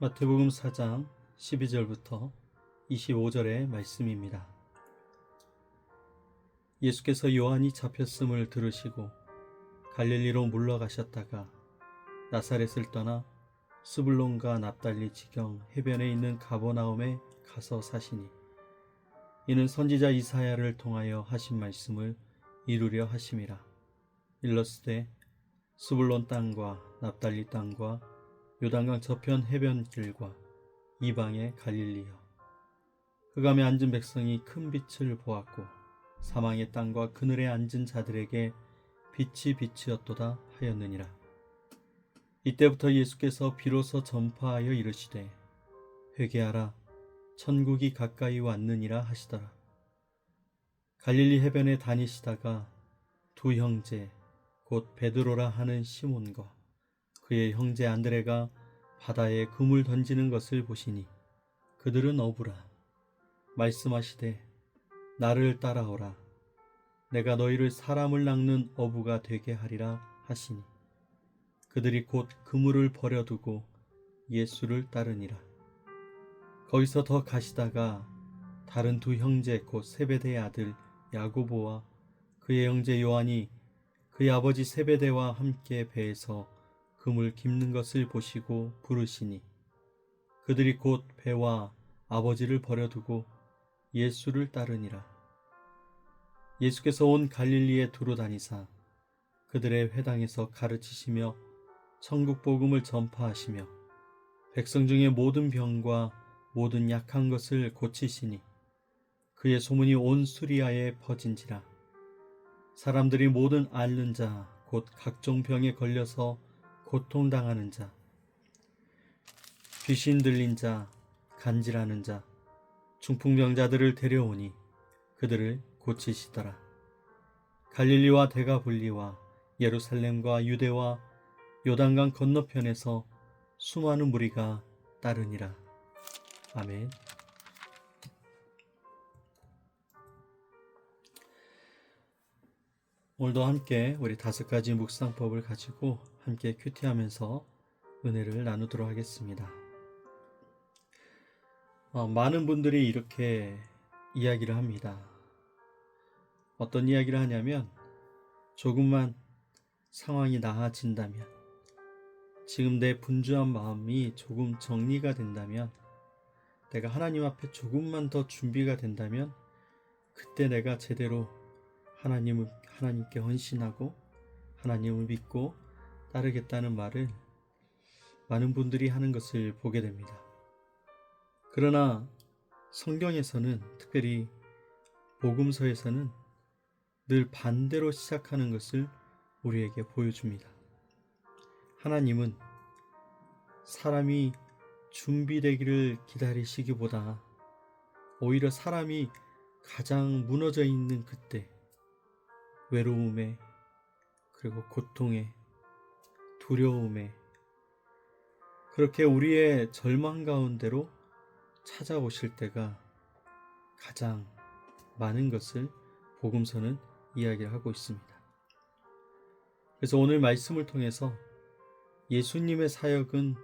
마태복음 4장 12절부터 25절의 말씀입니다. 예수께서 요한이 잡혔음을 들으시고 갈릴리로 물러가셨다가 나사렛을 떠나 스불론과 납달리 지경 해변에 있는 가버나움에 가서 사시니 이는 선지자 이사야를 통하여 하신 말씀을 이루려 하심이라. 일러스되 스불론 땅과 납달리 땅과 요단강 저편 해변길과 이방의 갈릴리여, 흑암에 앉은 백성이 큰 빛을 보았고 사망의 땅과 그늘에 앉은 자들에게 빛이 빛이었도다 하였느니라. 이때부터 예수께서 비로소 전파하여 이르시되 회개하라, 천국이 가까이 왔느니라 하시더라. 갈릴리 해변에 다니시다가 두 형제 곧 베드로라 하는 시몬과 그의 형제 안드레가 바다에 금을 던지는 것을 보시니 그들은 어부라. 말씀하시되 나를 따라오라, 내가 너희를 사람을 낚는 어부가 되게 하리라 하시니 그들이 곧 그물을 버려두고 예수를 따르니라. 거기서 더 가시다가 다른 두 형제 곧 세베대의 아들 야고보와 그의 형제 요한이 그의 아버지 세베대와 함께 배에서 금을 깁는 것을 보시고 부르시니 그들이 곧 배와 아버지를 버려두고 예수를 따르니라. 예수께서 온 갈릴리에 두루 다니사 그들의 회당에서 가르치시며 천국 복음을 전파하시며 백성 중에 모든 병과 모든 약한 것을 고치시니 그의 소문이 온 수리아에 퍼진지라. 사람들이 모든 앓는 자 곧 각종 병에 걸려서 고통당하는 자, 귀신 들린 자, 간질하는 자, 중풍병자들을 데려오니 그들을 고치시더라. 갈릴리와 데가볼리와 예루살렘과 유대와 요단강 건너편에서 수많은 무리가 따르니라. 아멘. 오늘도 함께 우리 5가지 묵상법을 가지고 함께 큐티하면서 은혜를 나누도록 하겠습니다. 많은 분들이 이렇게 이야기를 합니다. 어떤 이야기를 하냐면 조금만 상황이 나아진다면, 지금 내 분주한 마음이 조금 정리가 된다면, 내가 하나님 앞에 조금만 더 준비가 된다면 그때 내가 제대로 하나님께 헌신하고 하나님을 믿고 따르겠다는 말을 많은 분들이 하는 것을 보게 됩니다. 그러나 성경에서는, 특별히 복음서에서는 늘 반대로 시작하는 것을 우리에게 보여줍니다. 하나님은 사람이 준비되기를 기다리시기보다 오히려 사람이 가장 무너져 있는 그때, 외로움에, 그리고 고통에, 두려움에, 그렇게 우리의 절망 가운데로 찾아오실 때가 가장 많은 것을 복음서는 이야기를 하고 있습니다. 그래서 오늘 말씀을 통해서 예수님의 사역은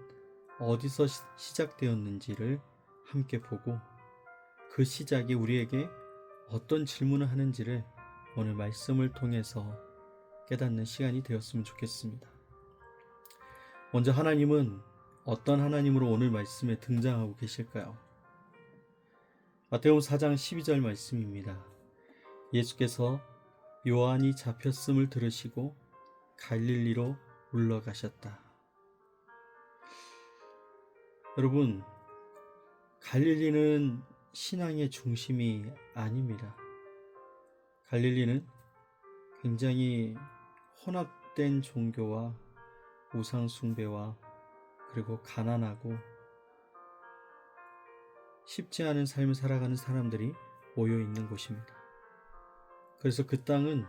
어디서 시작되었는지를 함께 보고 그 시작이 우리에게 어떤 질문을 하는지를 오늘 말씀을 통해서 깨닫는 시간이 되었으면 좋겠습니다. 먼저 하나님은 어떤 하나님으로 오늘 말씀에 등장하고 계실까요? 마태복음 4장 12절 말씀입니다. 예수께서 요한이 잡혔음을 들으시고 갈릴리로 물러가셨다. 여러분, 갈릴리는 신앙의 중심이 아닙니다. 갈릴리는 굉장히 혼합된 종교와 우상 숭배와 그리고 가난하고 쉽지 않은 삶을 살아가는 사람들이 모여 있는 곳입니다. 그래서 그 땅은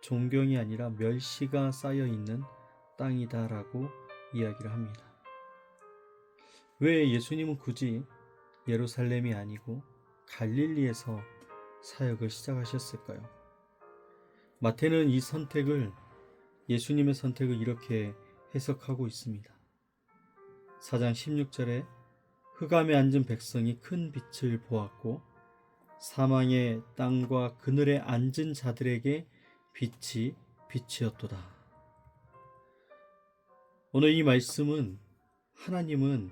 존경이 아니라 멸시가 쌓여 있는 땅이다라고 이야기를 합니다. 왜 예수님은 굳이 예루살렘이 아니고 갈릴리에서 사역을 시작하셨을까요? 마태는 이 선택을, 예수님의 선택을 이렇게 해석하고 있습니다. 4장 16절에 흑암에 앉은 백성이 큰 빛을 보았고 사망의 땅과 그늘에 앉은 자들에게 빛이 빛이었도다. 오늘 이 말씀은 하나님은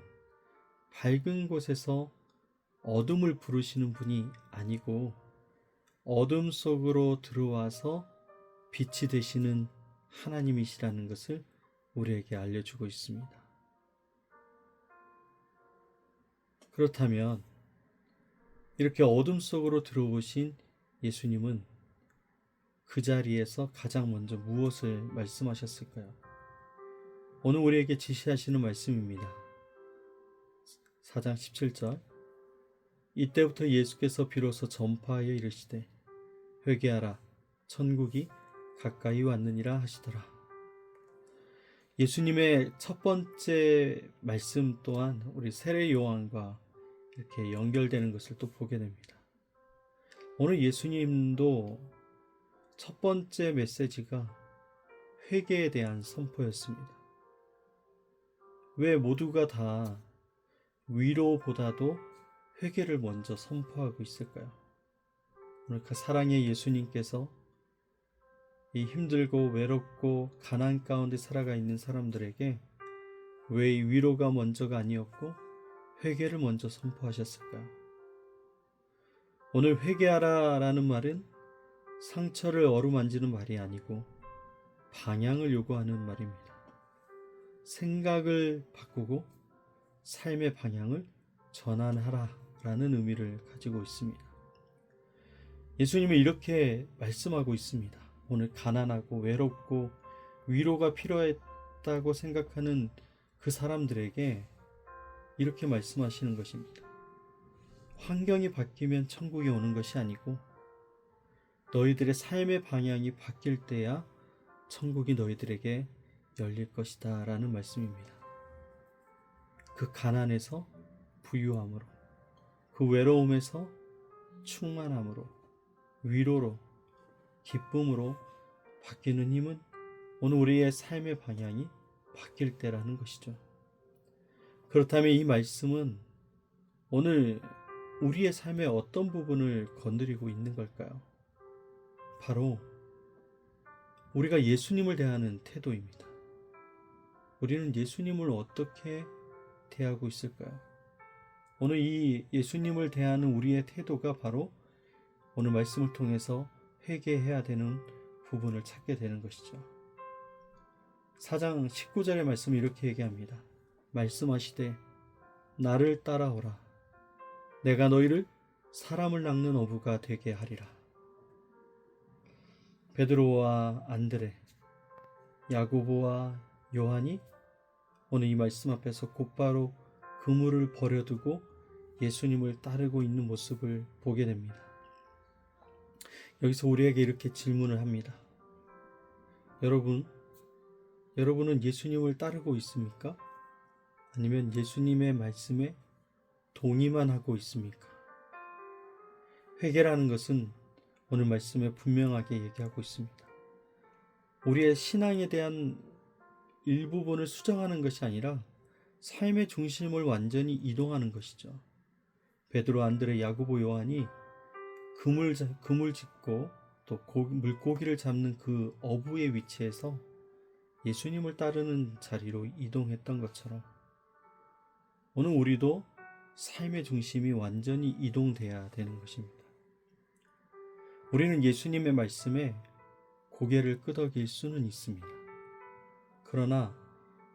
밝은 곳에서 어둠을 부르시는 분이 아니고 어둠 속으로 들어와서 빛이 되시는 하나님이시라는 것을 우리에게 알려주고 있습니다. 그렇다면 이렇게 어둠 속으로 들어오신 예수님은 그 자리에서 가장 먼저 무엇을 말씀하셨을까요? 오늘 우리에게 지시하시는 말씀입니다. 4장 17절 이때부터 예수께서 비로소 전파하여 이르시되 회개하라 천국이 가까이 왔느니라 하시더라. 예수님의 첫 번째 말씀 또한 우리 세례 요한과 이렇게 연결되는 것을 또 보게 됩니다. 오늘 예수님도 첫 번째 메시지가 회개에 대한 선포였습니다. 왜 모두가 다 위로보다도 회개를 먼저 선포하고 있을까요? 오늘 그 사랑의 예수님께서 이 힘들고 외롭고 가난 가운데 살아가 있는 사람들에게 왜 이 위로가 먼저가 아니었고 회개를 먼저 선포하셨을까요? 오늘 회개하라 라는 말은 상처를 어루만지는 말이 아니고 방향을 요구하는 말입니다. 생각을 바꾸고 삶의 방향을 전환하라 라는 의미를 가지고 있습니다. 예수님은 이렇게 말씀하고 있습니다. 오늘 가난하고 외롭고 위로가 필요했다고 생각하는 그 사람들에게 이렇게 말씀하시는 것입니다. 환경이 바뀌면 천국이 오는 것이 아니고 너희들의 삶의 방향이 바뀔 때야 천국이 너희들에게 열릴 것이다 라는 말씀입니다. 그 가난에서 부유함으로, 그 외로움에서 충만함으로, 위로로, 기쁨으로 바뀌는 힘은 오늘 우리의 삶의 방향이 바뀔 때라는 것이죠. 그렇다면 이 말씀은 오늘 우리의 삶의 어떤 부분을 건드리고 있는 걸까요? 바로 우리가 예수님을 대하는 태도입니다. 우리는 예수님을 어떻게 대하고 있을까요? 오늘 이 예수님을 대하는 우리의 태도가 바로 오늘 말씀을 통해서 회개해야 되는 부분을 찾게 되는 것이죠. 4장 19절의 말씀이 이렇게 얘기합니다. 말씀하시되 나를 따라오라. 내가 너희를 사람을 낚는 어부가 되게 하리라. 베드로와 안드레, 야고보와 요한이 오늘 이 말씀 앞에서 곧바로 그물을 버려두고 예수님을 따르고 있는 모습을 보게 됩니다. 여기서 우리에게 이렇게 질문을 합니다. 여러분은 예수님을 따르고 있습니까? 아니면 예수님의 말씀에 동의만 하고 있습니까? 회개라는 것은 오늘 말씀에 분명하게 얘기하고 있습니다. 우리의 신앙에 대한 일부분을 수정하는 것이 아니라 삶의 중심을 완전히 이동하는 것이죠. 베드로, 안드레, 야고보, 요한이 그물 짓고 또 물고기를 잡는 그 어부의 위치에서 예수님을 따르는 자리로 이동했던 것처럼 오늘 우리도 삶의 중심이 완전히 이동돼야 되는 것입니다. 우리는 예수님의 말씀에 고개를 끄덕일 수는 있습니다. 그러나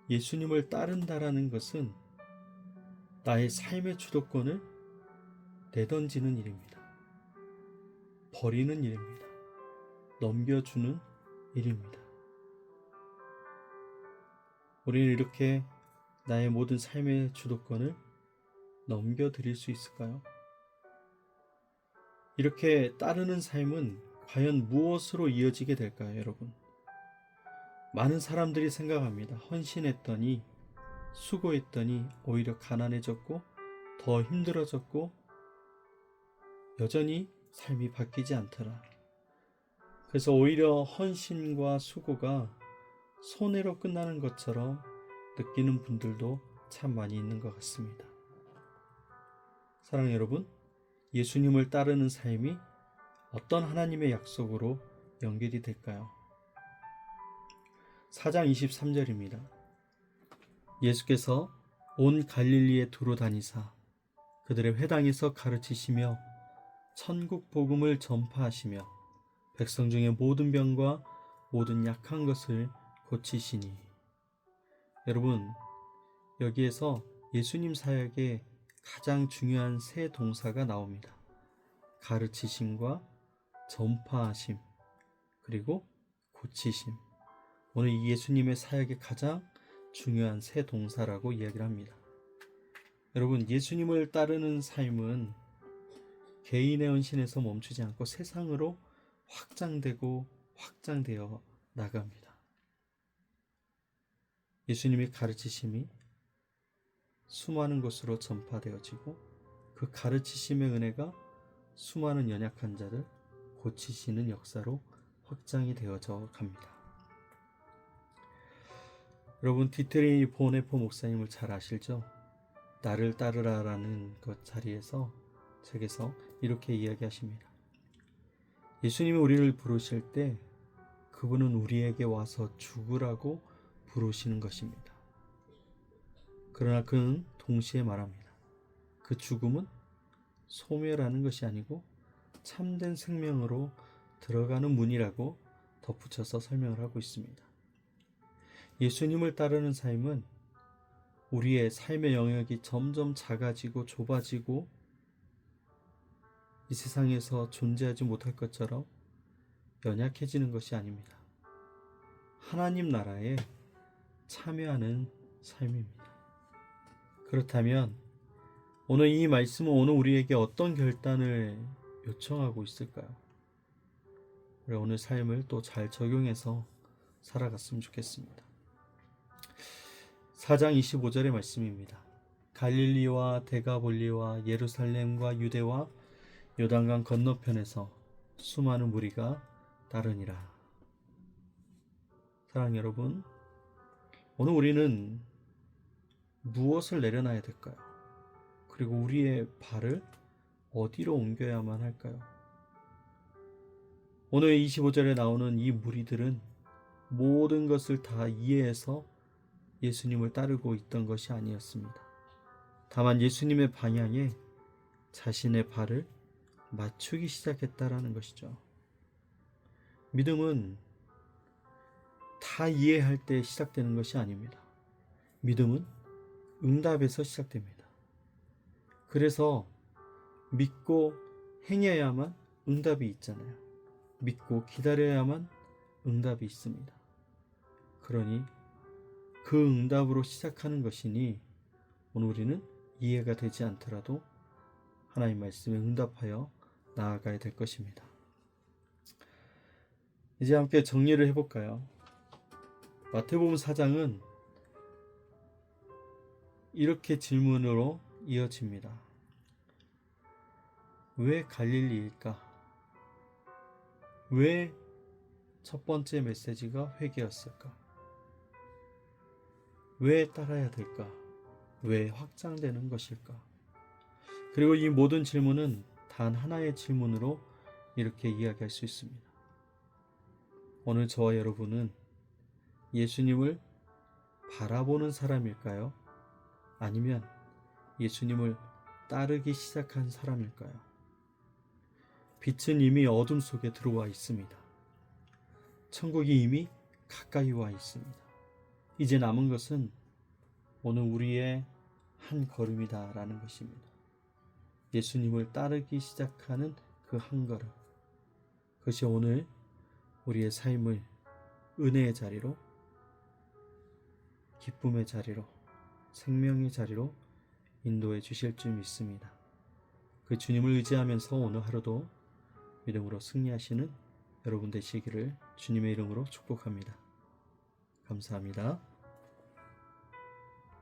예수님을 따른다라는 것은 나의 삶의 주도권을 내던지는 일입니다. 버리는 일입니다. 넘겨주는 일입니다. 우리는 이렇게 나의 모든 삶의 주도권을 넘겨드릴 수 있을까요? 이렇게 따르는 삶은 과연 무엇으로 이어지게 될까요, 여러분? 많은 사람들이 생각합니다. 헌신했더니, 수고했더니 오히려 가난해졌고 더 힘들어졌고 여전히 삶이 바뀌지 않더라. 그래서 오히려 헌신과 수고가 손해로 끝나는 것처럼 느끼는 분들도 참 많이 있는 것 같습니다. 사랑하는 여러분, 예수님을 따르는 삶이 어떤 하나님의 약속으로 연결이 될까요? 4장 23절입니다. 예수께서 온 갈릴리에 두루 다니사 그들의 회당에서 가르치시며 천국 복음을 전파하시며 백성 중에 모든 병과 모든 약한 것을 고치시니. 여러분, 여기에서 예수님 사역의 가장 중요한 세 동사가 나옵니다. 가르치심과 전파하심, 그리고 고치심. 오늘 이 예수님의 사역의 가장 중요한 세 동사라고 이야기를 합니다. 여러분, 예수님을 따르는 삶은 개인의 헌신에서 멈추지 않고 세상으로 확장되고 확장되어 나갑니다. 예수님의 가르치심이 수많은 곳으로 전파되어지고 그 가르치심의 은혜가 수많은 연약한 자를 고치시는 역사로 확장이 되어져 갑니다. 여러분, 디트리 보네포 목사님을 잘 아시죠? 나를 따르라라는 그 자리에서 책에서 이렇게 이야기하십니다. 예수님이 우리를 부르실 때 그분은 우리에게 와서 죽으라고 부르시는 것입니다. 그러나 그는 동시에 말합니다. 그 죽음은 소멸하는 것이 아니고 참된 생명으로 들어가는 문이라고 덧붙여서 설명을 하고 있습니다. 예수님을 따르는 삶은 우리의 삶의 영역이 점점 작아지고 좁아지고 이 세상에서 존재하지 못할 것처럼 연약해지는 것이 아닙니다. 하나님 나라에 참여하는 삶입니다. 그렇다면 오늘 이 말씀은 오늘 우리에게 어떤 결단을 요청하고 있을까요? 우리 오늘 삶을 또 잘 적용해서 살아갔으면 좋겠습니다. 4장 25절의 말씀입니다. 갈릴리와 데가볼리와 예루살렘과 유대와 요단강 건너편에서 수많은 무리가 따르니라. 사랑하는 여러분, 오늘 우리는 무엇을 내려놔야 될까요? 그리고 우리의 발을 어디로 옮겨야만 할까요? 오늘 25절에 나오는 이 무리들은 모든 것을 다 이해해서 예수님을 따르고 있던 것이 아니었습니다. 다만 예수님의 방향에 자신의 발을 맞추기 시작했다라는 것이죠. 믿음은 다 이해할 때 시작되는 것이 아닙니다. 믿음은 응답에서 시작됩니다. 그래서 믿고 행해야만 응답이 있잖아요. 믿고 기다려야만 응답이 있습니다. 그러니 그 응답으로 시작하는 것이니 오늘 우리는 이해가 되지 않더라도 하나님 말씀에 응답하여 나아가야 될 것입니다. 이제 함께 정리를 해볼까요? 마태복음 4장은 이렇게 질문으로 이어집니다. 왜 갈릴리일까? 왜 첫 번째 메시지가 회개였을까? 왜 따라야 될까? 왜 확장되는 것일까? 그리고 이 모든 질문은 단 하나의 질문으로 이렇게 이야기할 수 있습니다. 오늘 저와 여러분은 예수님을 바라보는 사람일까요? 아니면 예수님을 따르기 시작한 사람일까요? 빛은 이미 어둠 속에 들어와 있습니다. 천국이 이미 가까이 와 있습니다. 이제 남은 것은 오늘 우리의 한 걸음이다라는 것입니다. 예수님을 따르기 시작하는 그 한 걸음, 그것이 오늘 우리의 삶을 은혜의 자리로, 기쁨의 자리로, 생명의 자리로 인도해 주실 줄 믿습니다. 그 주님을 의지하면서 오늘 하루도 믿음으로 승리하시는 여러분 되시기를 주님의 이름으로 축복합니다. 감사합니다.